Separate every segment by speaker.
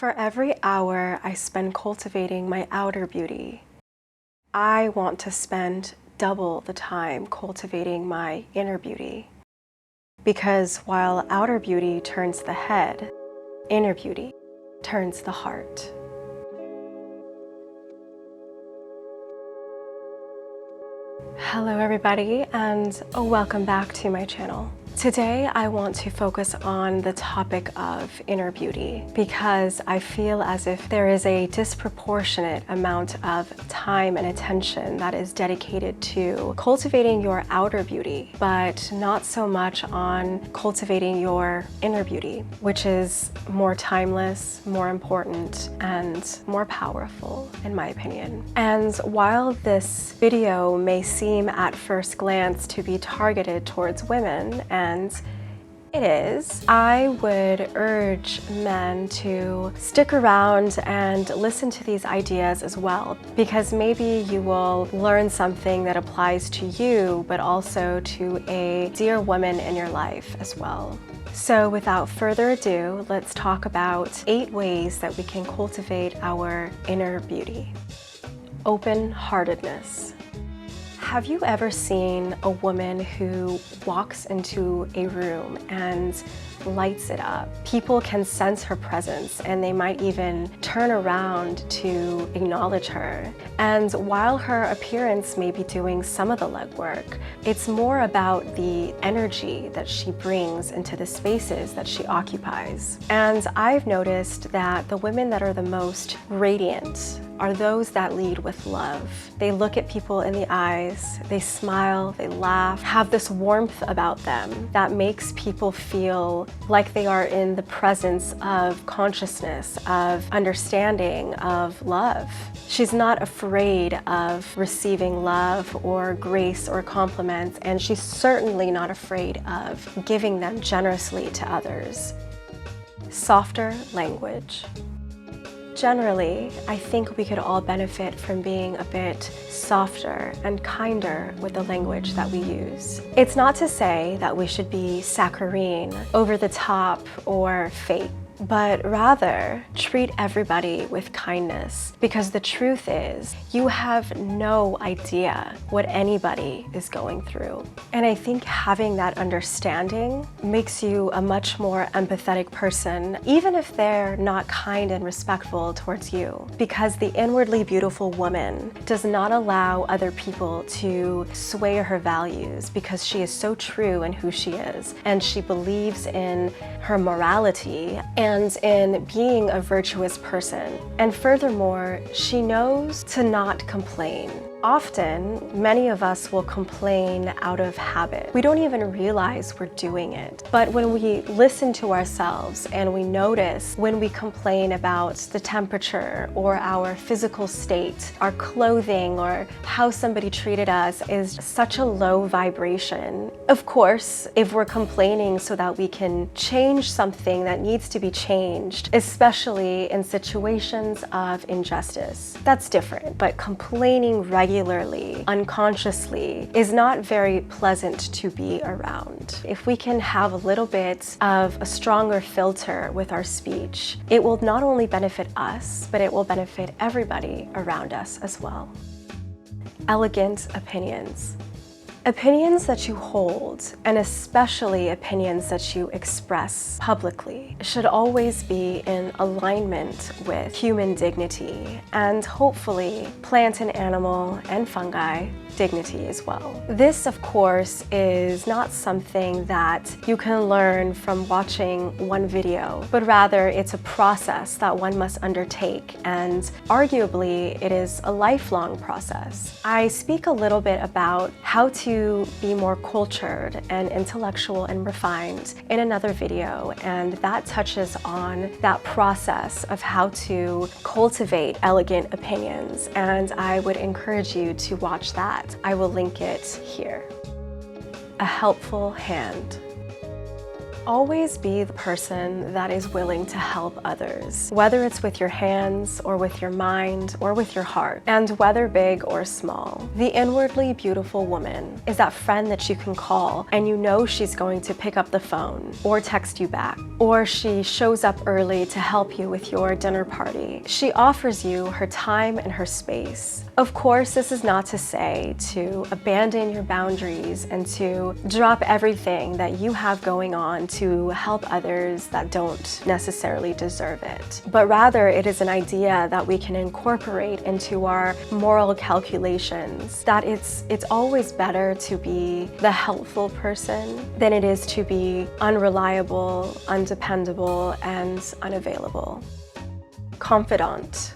Speaker 1: For every hour I spend cultivating my outer beauty, I want to spend double the time cultivating my inner beauty. Because while outer beauty turns the head, inner beauty turns the heart. Hello everybody, and welcome back to my channel. Today I want to focus on the topic of inner beauty because I feel as if there is a disproportionate amount of time and attention that is dedicated to cultivating your outer beauty, but not so much on cultivating your inner beauty, which is more timeless, more important, and more powerful in my opinion. And while this video may seem at first glance to be targeted towards women, and it is, I would urge men to stick around and listen to these ideas as well, because maybe you will learn something that applies to you, but also to a dear woman in your life as well. So without further ado, let's talk about 8 ways that we can cultivate our inner beauty. Open-heartedness. Have you ever seen a woman who walks into a room and lights it up? People can sense her presence and they might even turn around to acknowledge her. And while her appearance may be doing some of the legwork, it's more about the energy that she brings into the spaces that she occupies. And I've noticed that the women that are the most radiant are those that lead with love. They look at people in the eyes, they smile, they laugh, have this warmth about them that makes people feel like they are in the presence of consciousness, of understanding, of love. She's not afraid of receiving love or grace or compliments, and she's certainly not afraid of giving them generously to others. Softer language. Generally, I think we could all benefit from being a bit softer and kinder with the language that we use. It's not to say that we should be saccharine, over the top, or fake, but rather treat everybody with kindness, because the truth is you have no idea what anybody is going through. And I think having that understanding makes you a much more empathetic person, even if they're not kind and respectful towards you, because the inwardly beautiful woman does not allow other people to sway her values, because she is so true in who she is, and she believes in her morality and in being a virtuous person. And furthermore, she knows to not complain. Often, many of us will complain out of habit. We don't even realize we're doing it. But when we listen to ourselves and we notice when we complain about the temperature or our physical state, our clothing, or how somebody treated us is such a low vibration. Of course, if we're complaining so that we can change something that needs to be changed, especially in situations of injustice, that's different. But complaining regularly, unconsciously, is not very pleasant to be around. If we can have a little bit of a stronger filter with our speech, it will not only benefit us, but it will benefit everybody around us as well. Elegant opinions. Opinions that you hold, and especially opinions that you express publicly, should always be in alignment with human dignity and hopefully plant and animal and fungi dignity as well. This, of course, is not something that you can learn from watching one video, but rather it's a process that one must undertake, and arguably it is a lifelong process. I speak a little bit about how to be more cultured and intellectual and refined in another video, and that touches on that process of how to cultivate elegant opinions, and I would encourage you to watch that. I will link it here. A helpful hand. Always be the person that is willing to help others, whether it's with your hands or with your mind or with your heart, and whether big or small. The inwardly beautiful woman is that friend that you can call and you know she's going to pick up the phone or text you back, or she shows up early to help you with your dinner party. She offers you her time and her space. Of course, this is not to say to abandon your boundaries and to drop everything that you have going on to help others that don't necessarily deserve it. But rather, it is an idea that we can incorporate into our moral calculations, that it's always better to be the helpful person than it is to be unreliable, undependable, and unavailable. Confidant.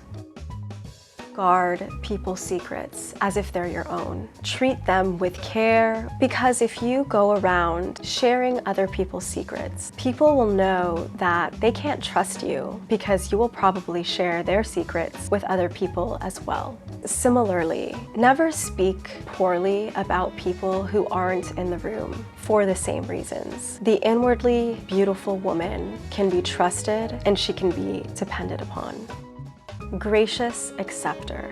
Speaker 1: Guard people's secrets as if they're your own. Treat them with care, because if you go around sharing other people's secrets, people will know that they can't trust you because you will probably share their secrets with other people as well. Similarly, never speak poorly about people who aren't in the room for the same reasons. The inwardly beautiful woman can be trusted and she can be depended upon. Gracious acceptor.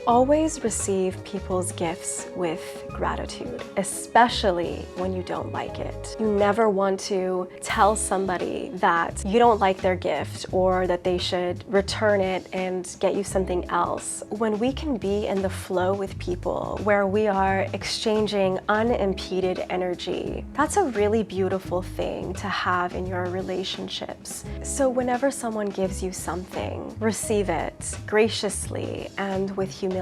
Speaker 1: Always receive people's gifts with gratitude, especially when you don't like it. You never want to tell somebody that you don't like their gift or that they should return it and get you something else. When we can be in the flow with people where we are exchanging unimpeded energy, that's a really beautiful thing to have in your relationships. So whenever someone gives you something, receive it graciously and with humility.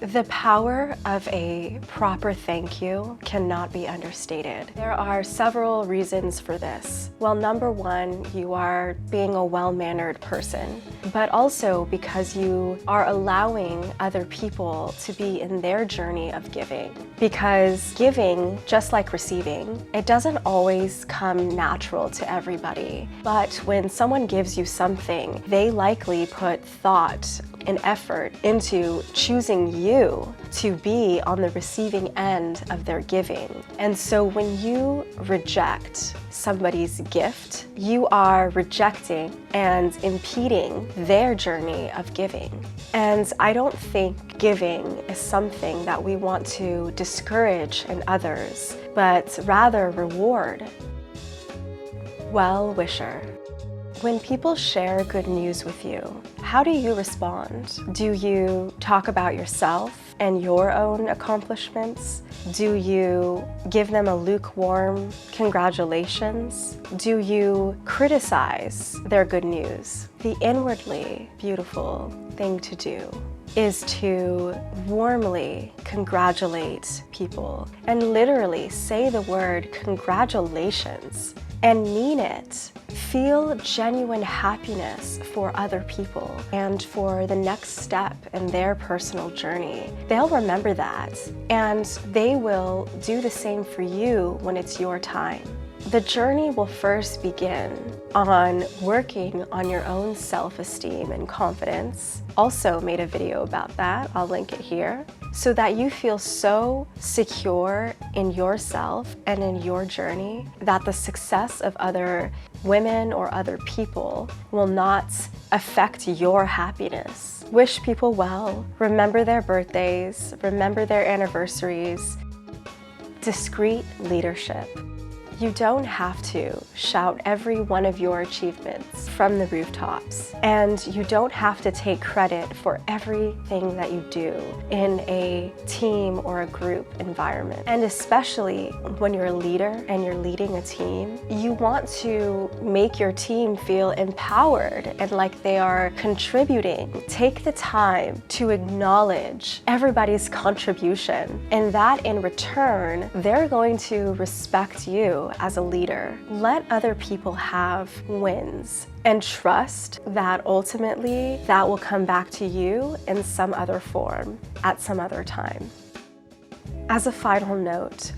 Speaker 1: The power of a proper thank you cannot be understated. There are several reasons for this. Well, number one, you are being a well-mannered person, but also because you are allowing other people to be in their journey of giving. Because giving, just like receiving, it doesn't always come natural to everybody. But when someone gives you something, they likely put thought and effort into choosing you to be on the receiving end of their giving. And so when you reject somebody's gift, you are rejecting and impeding their journey of giving. And I don't think giving is something that we want to discourage in others, but rather reward. Well-wisher. When people share good news with you, how do you respond? Do you talk about yourself and your own accomplishments? Do you give them a lukewarm congratulations? Do you criticize their good news? The inwardly beautiful thing to do is to warmly congratulate people and literally say the word congratulations and mean it. Feel genuine happiness for other people and for the next step in their personal journey. They'll remember that, and they will do the same for you when it's your time. The journey will first begin on working on your own self-esteem and confidence. Also made a video about that, I'll link it here, so that you feel so secure in yourself and in your journey that the success of other women or other people will not affect your happiness. Wish people well, remember their birthdays, remember their anniversaries. Discreet leadership. You don't have to shout every one of your achievements from the rooftops, and you don't have to take credit for everything that you do in a team or a group environment. And especially when you're a leader and you're leading a team, you want to make your team feel empowered and like they are contributing. Take the time to acknowledge everybody's contribution, and that in return, they're going to respect you as a leader. Let other people have wins and trust that ultimately that will come back to you in some other form at some other time. As a final note,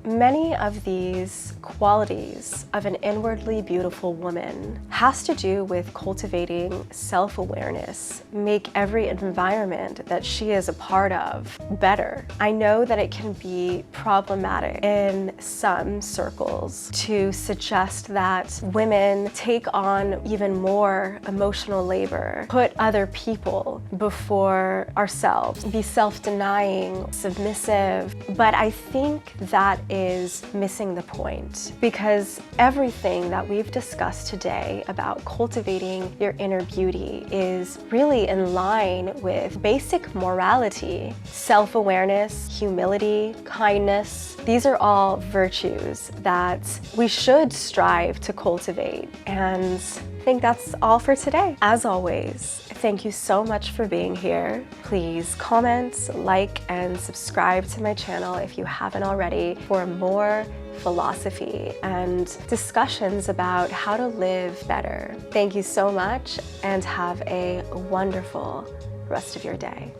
Speaker 1: Many of these qualities of an inwardly beautiful woman has to do with cultivating self-awareness, make every environment that she is a part of better. I know that it can be problematic in some circles to suggest that women take on even more emotional labor, put other people before ourselves, be self-denying, submissive, but I think that is missing the point, because everything that we've discussed today about cultivating your inner beauty is really in line with basic morality, self-awareness, humility, kindness. These are all virtues that we should strive to cultivate, and I think that's all for today. As always, thank you so much for being here. Please comment, like, and subscribe to my channel if you haven't already for more philosophy and discussions about how to live better. Thank you so much and have a wonderful rest of your day.